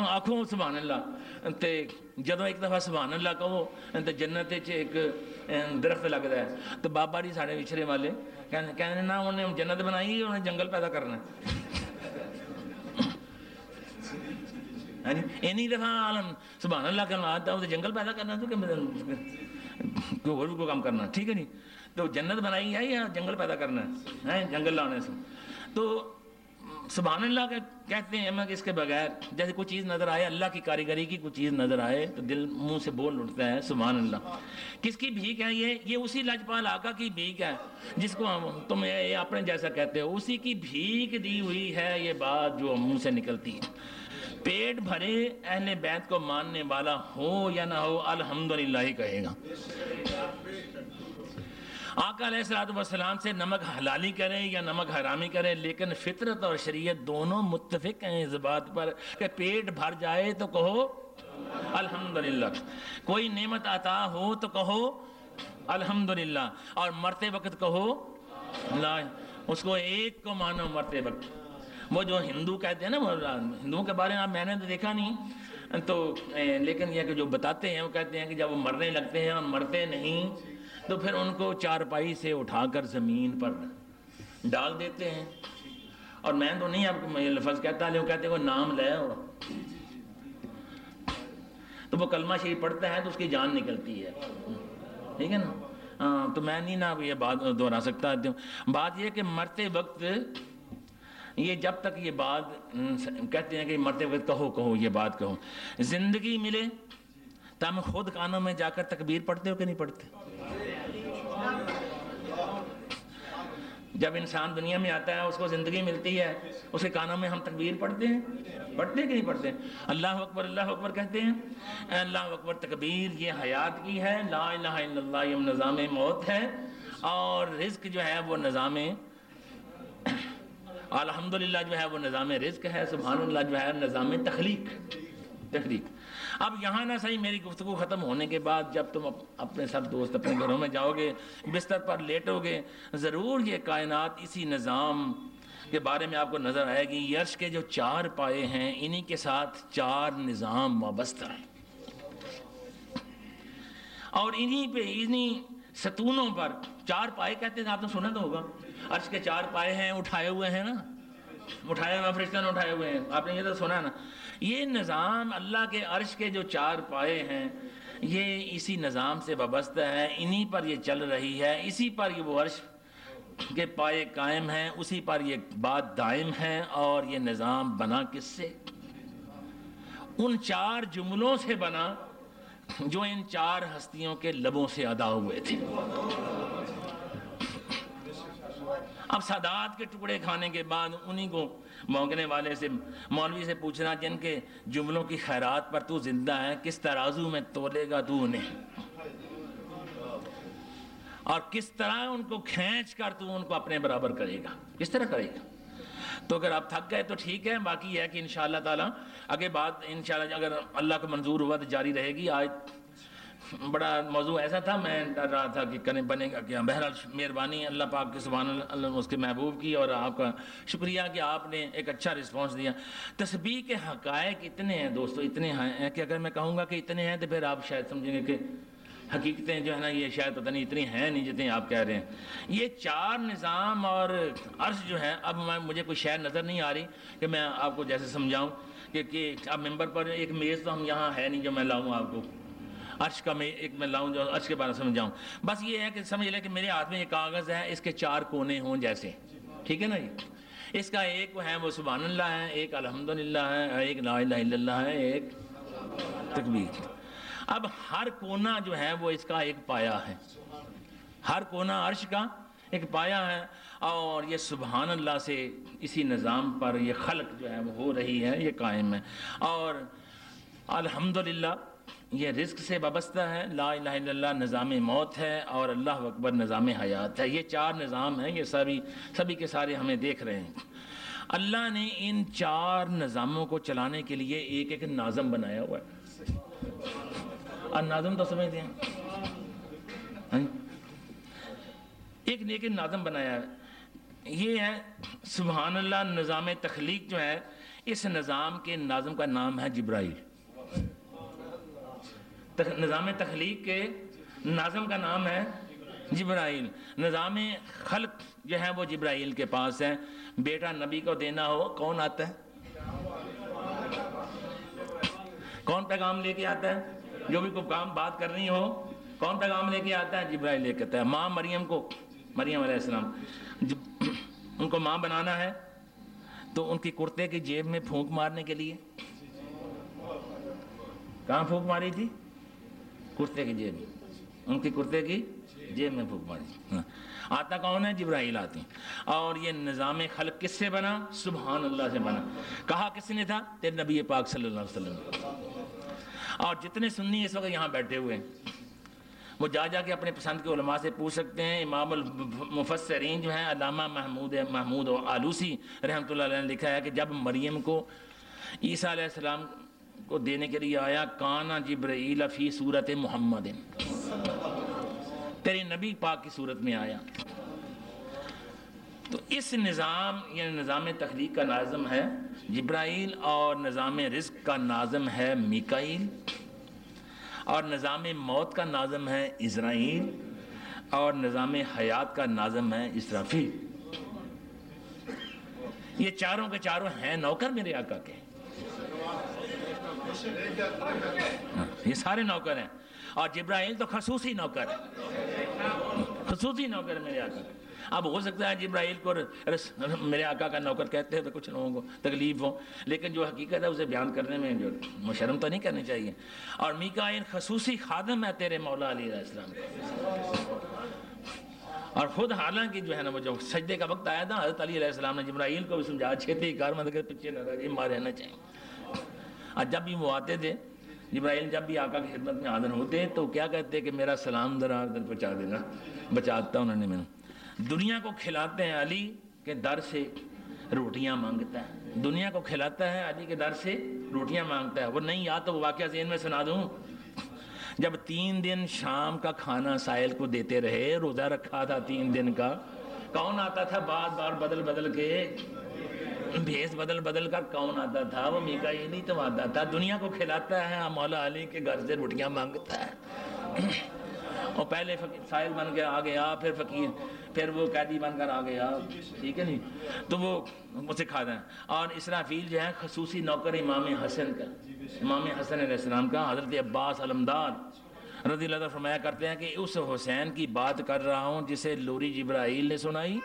آکھو سبحان اللہ۔ تے جدو ایک دفعہ سبحان اللہ کہو تو جنت ایک درخت لگتا ہے، تو بابا جی ساڑھے وچھرے والے کہنے نا انہیں جنت بنائی انہیں جنگل پیدا کرنا ہے۔ اینی دفعہ سبحان اللہ کرنا آتا ہے، جنگل پیدا کرنا تو کوئی اور بھی کوئی کام کرنا، ٹھیک ہے نہیں۔ تو جنت بنائی ہے یا جنگل پیدا کرنا ہے، جنگل لانے سے۔ تو سبحان اللہ کہتے ہیں کہ اس کے بغیر جیسے کوئی چیز نظر آئے، اللہ کی کاریگری کی کوئی چیز نظر آئے تو دل منہ سے بول اٹھتا ہے سبحان اللہ۔ کس کی بھیک ہے یہ اسی لاجپال آقا کی بھیک ہے جس کو تم اپنے جیسا کہتے ہو، اسی کی بھیک دی ہوئی ہے یہ بات جو منہ سے نکلتی ہے۔ پیٹ بھرے اہل بیت کو ماننے والا ہو یا نہ ہو الحمدللہ ہی کہے گا۔ آقا علیہ الصلوۃ والسلام سے نمک حلالی کرے یا نمک حرامی کرے، لیکن فطرت اور شریعت دونوں متفق ہیں اس بات پر کہ پیٹ بھر جائے تو کہو الحمدللہ، کوئی نعمت عطا ہو تو کہو الحمدللہ، اور مرتے وقت کہو لا، اس کو ایک کو مانو مرتے وقت۔ وہ جو ہندو کہتے ہیں نا، ہندوؤں کے بارے میں میں نے تو دیکھا نہیں تو لیکن یہ کہ جو بتاتے ہیں وہ کہتے ہیں کہ جب وہ مرنے لگتے ہیں اور مرتے نہیں تو پھر ان کو چارپائی سے اٹھا کر زمین پر ڈال دیتے ہیں، اور میں تو نہیں آپ کو یہ لفظ کہتا، لیکن وہ کہتے ہیں وہ نام لے ہو تو وہ کلمہ شریف پڑھتا ہے تو اس کی جان نکلتی ہے، ٹھیک ہے نا۔ تو میں نہیں نا یہ بات دہرا سکتا۔ بات یہ کہ مرتے وقت یہ جب تک یہ بات کہتے ہیں کہ مرتے وقت کہو یہ بات کہو، زندگی ملے تو ہم خود کانوں میں جا کر تکبیر پڑھتے ہو کہ نہیں پڑھتے؟ جب انسان دنیا میں آتا ہے اس کو زندگی ملتی ہے، اس کے کانوں میں ہم تکبیر پڑھتے ہیں کہ نہیں پڑھتے؟ اللہ اکبر کہتے ہیں، اللہ اکبر تکبیر یہ حیات کی ہے، لا الہ الا اللہ یہ نظام موت ہے، اور رزق جو ہے وہ نظام الحمدللہ جو ہے وہ نظام رزق ہے، سبحان اللہ جو ہے نظام تخلیق۔ اب یہاں نہ صحیح میری گفتگو ختم ہونے کے بعد جب تم اپنے سب دوست اپنے گھروں میں جاؤ گے، بستر پر لیٹو گے، ضرور یہ کائنات اسی نظام کے بارے میں آپ کو نظر آئے گی۔ یہ عرش کے جو 4 پائے ہیں انہی کے ساتھ 4 نظام وابستہ ہیں، اور انہی ستونوں پر 4 پائے کہتے ہیں، آپ نے سنا تو ہوگا، عرش کے 4 پائے ہیں اٹھائے ہوئے ہیں نا، اٹھایا ہوا فرشتہ نے اٹھائے ہوئے ہیں، آپ نے یہ تو سنا نا۔ یہ نظام اللہ کے عرش کے جو 4 پائے ہیں یہ اسی نظام سے وابستہ ہے، انہی پر یہ چل رہی ہے، اسی پر یہ وہ عرش کے پائے قائم ہیں، اسی پر یہ بات دائم ہے۔ اور یہ نظام بنا کس سے؟ ان 4 جملوں سے بنا جو ان 4 ہستیوں کے لبوں سے ادا ہوئے تھے۔ اب سادات کے ٹکڑے کھانے کے بعد انہی کو مونگنے والے سے، مولوی سے پوچھنا جن کے جملوں کی خیرات پر تو زندہ ہے، کس ترازو میں تولے گا تو انہیں، اور کس طرح ان کو کھینچ کر تو ان کو اپنے برابر کرے گا، کس طرح کرے گا؟ تو اگر آپ تھک گئے تو ٹھیک ہے، باقی یہ ہے کہ انشاءاللہ تعالیٰ آگے بات انشاءاللہ اگر اللہ کو منظور ہوا تو جاری رہے گی۔ آج بڑا موضوع ایسا تھا، میں ڈر رہا تھا کہ کنے بنے گا کیا۔ بہرحال مہربانی اللہ پاک کے، سبحان اللہ اس کے محبوب کی، اور آپ کا شکریہ کہ آپ نے ایک اچھا رسپانس دیا۔ تسبیح کے حقائق اتنے ہیں دوستو، اتنے ہیں کہ اگر میں کہوں گا کہ اتنے ہیں تو پھر آپ شاید سمجھیں گے کہ حقیقتیں جو ہے نا یہ شاید پتہ نہیں اتنی ہیں نہیں جتنی آپ کہہ رہے ہیں۔ یہ 4 نظام اور عرش جو ہے، اب مجھے کوئی شاید نظر نہیں آ رہی کہ میں آپ کو جیسے سمجھاؤں کہ اب ممبر پر ایک میز تو ہم یہاں ہے نہیں جو میں لاؤں آپ کو عرش کا، میں ایک میں لاؤں جو عرش کے بارے میں سمجھاؤں۔ بس یہ ہے کہ سمجھ لیں کہ میرے ہاتھ میں یہ کاغذ ہے، اس کے 4 کونے ہوں جیسے، ٹھیک ہے نا جی۔ اس کا ایک ہے وہ سبحان اللہ ہے، ایک الحمدللہ ہے، ایک لا الہ الا اللہ ہے، ایک تکبیر۔ اب ہر کونا جو ہے وہ اس کا ایک پایا ہے، ہر کونا عرش کا ایک پایا ہے، اور یہ سبحان اللہ سے اسی نظام پر یہ خلق جو ہے وہ ہو رہی ہے، یہ قائم ہے۔ اور الحمدللہ یہ رزق سے وابستہ ہے، لا الہ الا اللہ نظام موت ہے، اور اللہ اکبر نظام حیات ہے۔ یہ 4 نظام ہیں، یہ سبھی کے سارے ہمیں دیکھ رہے ہیں۔ اللہ نے ان 4 نظاموں کو چلانے کے لیے ایک ایک ناظم بنایا ہوا ہے۔ اور ناظم تو سمجھتے ہیں، ایک ناظم بنایا ہے۔ یہ ہے سبحان اللہ نظام تخلیق جو ہے، اس نظام کے ناظم کا نام ہے جبرائیل۔ نظام تخلیق کے ناظم کا نام ہے جبرائیل۔ نظام خلق جو ہے وہ جبرائیل کے پاس ہے۔ بیٹا نبی کو دینا ہو کون آتا ہے؟ کون پیغام لے کے آتا ہے؟ جو بھی کوئی کام بات کرنی ہو کون پیغام لے کے آتا ہے؟ جبرائیل لے کے آتا ہے۔ ماں مریم کو، مریم علیہ السلام جب ان کو ماں بنانا ہے تو ان کی کرتے کی جیب میں پھونک مارنے کے لیے، کہاں پھونک ماری تھی؟ کرتے کی جیب میں، ان کی کرتے کی جیب میں پھونک ماری۔ آتا کون ہے؟ جبرائیل آتے ہیں۔ اور یہ نظام خلق کس سے بنا؟ سبحان اللہ سے بنا۔ کہا کس نے تھا؟ تیرے نبی پاک صلی اللہ علیہ وسلم۔ اور جتنے سنی اس وقت یہاں بیٹھے ہوئے ہیں وہ جا کے اپنے پسند کے علماء سے پوچھ سکتے ہیں۔ امام المفسرین جو ہیں علامہ محمود آلوسی رحمۃ اللہ علیہ نے لکھا ہے کہ جب مریم کو عیسیٰ علیہ السلام کو دینے کے لیے آیا، کانا جبرائیل فی صورت محمد، تیرے نبی پاک کی صورت میں آیا۔ تو اس نظام یعنی نظام تخلیق کا ناظم ہے جبرائیل، اور نظام رزق کا ناظم ہے میکائیل، اور نظام موت کا ناظم ہے عزرائیل، اور نظام حیات کا ناظم ہے اسرافیل۔ یہ چاروں کے چاروں ہیں نوکر میرے آقا کے، یہ سارے نوکر ہیں، اور جبرائیل تو خصوصی نوکر ہے، خصوصی نوکر میرے آقا۔ اب ہو سکتا ہے جبرائیل کو میرے آقا کا نوکر کہتے ہیں تو کچھ لوگوں کو تکلیف ہو، لیکن جو حقیقت ہے اسے بیان کرنے میں جو شرم تو نہیں کرنی چاہیے۔ اور میکائیل خصوصی خادم ہے تیرے مولا علیہ السلام کا، اور خود حالانکہ جو ہے نا وہ جو سجدے کا وقت آیا تھا حضرت علی علیہ السلام نے جبرائیل کو بھی سمجھا چھیتی کار مت کر، پیچھے نہ رہ، ماں رہنا چاہیے۔ اور جب بھی وہ آتے تھے جبرائیل جب بھی آقا کی خدمت میں حاضر ہوتے تو کیا کہتے کہ میرا سلام ذرا ادھر پہنچا دینا، بچاتا انہوں نے میں۔ دنیا کو کھلاتے ہیں علی کے در سے روٹیاں مانگتا ہے، دنیا کو کھلاتا ہے علی کے در سے روٹیاں مانگتا ہے۔ وہ نہیں یاد تو وہ واقعہ ذہن میں سنا دوں، جب 3 دن شام کا کھانا سائل کو دیتے رہے، روزہ رکھا تھا 3 دن کا، کون آتا تھا بار بار بدل بدل کے بھیس بدل بدل کر؟ کون آتا تھا؟ وہ میکائیل ہی تو آتا تھا، دنیا کو کھلاتا ہے، مولا علی کے گھر سے روٹیاں مانگتا ہے۔ اور پہلے سائل بن کے آ گیا، پھر فقیر، پھر وہ قیدی بن کر آ گیا، ٹھیک ہے نہیں، تو وہ سکھاتا ہے۔ اور اسرافیل جو ہے خصوصی نوکر امام حسن کا، امام حسن علیہ السلام کا، حضرت عباس علمدار رضی اللہ عنہ فرمایا کرتے ہیں کہ اس حسین کی بات کر رہا ہوں جسے لوری جبرائیل نے سنائی،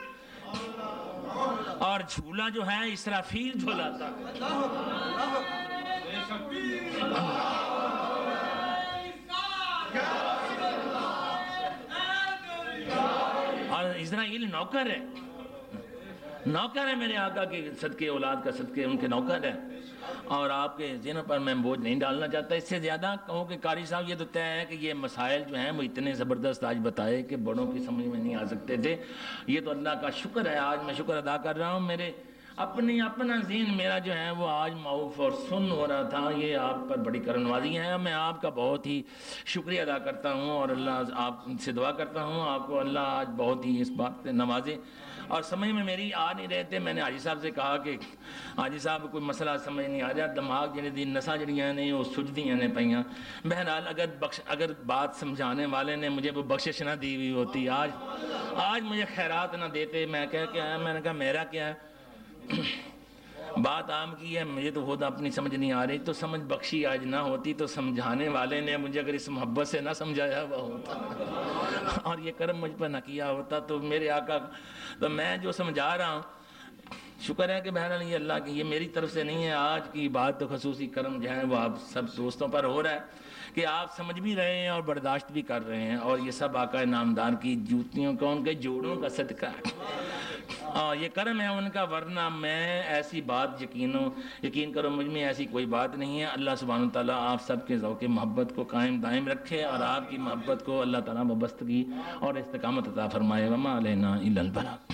اور جھولا جو ہے اسرافیل جھولاتا ہے۔ اور اسرائیل نوکر ہے، نوکر ہے میرے آقا کے صدقے، اولاد کا صدقے ان کے نوکر ہے۔ اور آپ کے ذہنوں پر میں بوجھ نہیں ڈالنا چاہتا اس سے زیادہ، کہوں کہ قاری صاحب یہ تو طے ہے کہ یہ مسائل جو ہیں وہ اتنے زبردست آج بتائے کہ بڑوں کی سمجھ میں نہیں آ سکتے تھے۔ یہ تو اللہ کا شکر ہے، آج میں شکر ادا کر رہا ہوں، میرے اپنا ذہن میرا جو ہے وہ آج معوف اور سن ہو رہا تھا۔ یہ آپ پر بڑی کرم نوازی ہے، میں آپ کا بہت ہی شکریہ ادا کرتا ہوں، اور اللہ آپ سے دعا کرتا ہوں آپ کو اللہ آج بہت ہی اس بات پہ نوازے۔ اور سمجھ میں میری آ نہیں رہے تھے، میں نے حاجی صاحب سے کہا کہ حاجی صاحب کوئی مسئلہ سمجھ نہیں آ رہا، دماغ جڑی دی نساں جڑیاں نے وہ سجدیاں نے پئیاں۔ بہرحال اگر بات سمجھانے والے نے مجھے وہ بخشش نہ دی ہوئی ہوتی، آج مجھے خیرات نہ دیتے، میں کہہ کے آیا، میں نے کہا میرا کیا ہے، بات عام کی ہے، مجھے تو خود اپنی سمجھ نہیں آ رہی، تو سمجھ بخشی آج نہ ہوتی تو سمجھانے والے نے مجھے اگر اس محبت سے نہ سمجھایا ہوا ہوتا اور یہ کرم مجھ پر نہ کیا ہوتا تو میرے آقا، تو میں جو سمجھا رہا ہوں شکر ہے کہ بہرحال یہ اللہ کی، یہ میری طرف سے نہیں ہے، آج کی بات تو خصوصی کرم جو ہے وہ آپ سب دوستوں پر ہو رہا ہے کہ آپ سمجھ بھی رہے ہیں اور برداشت بھی کر رہے ہیں، اور یہ سب آقا نامدار کی جوتیوں کا، ان کے جوڑوں کا صدقہ ہے، اور یہ کرم ہے ان کا، ورنہ میں ایسی بات یقین کرو مجھ میں ایسی کوئی بات نہیں ہے۔ اللہ سبحانہ وتعالیٰ آپ سب کے ذوق محبت کو قائم دائم رکھے، اور آپ کی محبت کو اللہ تعالیٰ وابستگی اور استقامت عطا فرمائے۔ وما علینا الا البلاغ۔